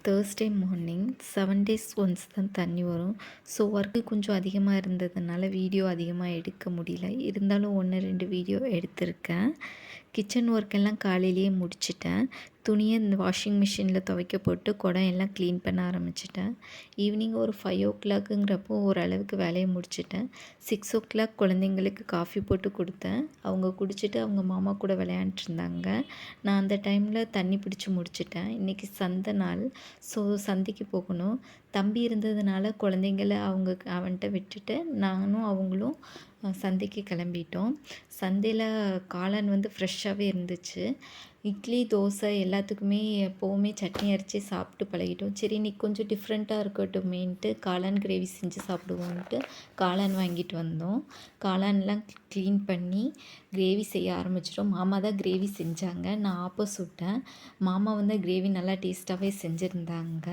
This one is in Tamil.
தேர்ஸ்டே மார்னிங் 7 டேஸ் ஒன்ஸ் தான் தண்ணி வரும். ஸோ ஒர்க்கு கொஞ்சம் அதிகமாக இருந்ததுனால வீடியோ அதிகமாக எடுக்க முடியல. இருந்தாலும் 1, 2 வீடியோ எடுத்திருக்கேன். கிச்சன் ஒர்க்கெல்லாம் காலையிலேயே முடிச்சிட்டேன். துணியை இந்த வாஷிங் மிஷினில் துவைக்க போட்டு குடம் எல்லாம் க்ளீன் பண்ண ஆரம்பிச்சிட்டேன். ஈவினிங் ஒரு 5 o'clockங்கிறப்போ ஓரளவுக்கு வேலையை முடிச்சிட்டேன். 6 o'clock குழந்தைங்களுக்கு காஃபி போட்டு கொடுத்தேன். அவங்க குடிச்சிட்டு அவங்க மாமா கூட விளையாண்டுருந்தாங்க. நான் அந்த டைமில் தண்ணி பிடிச்சி முடிச்சிட்டேன். இன்றைக்கி சந்தை நாள். ஸோ சந்தைக்கு போகணும். தம்பி இருந்ததுனால குழந்தைங்கள அவன்கிட்ட விட்டுட்டு நானும் அவங்களும் சந்தைக்கு கிளம்பிட்டோம். சந்தையில் காளான் வந்து ஃப்ரெஷ்ஷாகவே இருந்துச்சு. இட்லி, தோசை எல்லாத்துக்குமே எப்போவுமே சட்னி அரைச்சி சாப்பிட்டு பழகிட்டோம். சரி இன்றைக்கி கொஞ்சம் டிஃப்ரெண்ட்டாக இருக்கட்டுமேன்ட்டு காளான் கிரேவி செஞ்சு சாப்பிடுவோன்ட்டு காளான் வாங்கிட்டு வந்தோம். காளான்லாம் க்ளீன் பண்ணி கிரேவி செய்ய ஆரம்பிச்சிட்டோம். மாமா தான் கிரேவி செஞ்சாங்க. நான் ஆப்பம் சுட்டேன். மாமா வந்து கிரேவி நல்லா டேஸ்ட்டாகவே செஞ்சுருந்தாங்க.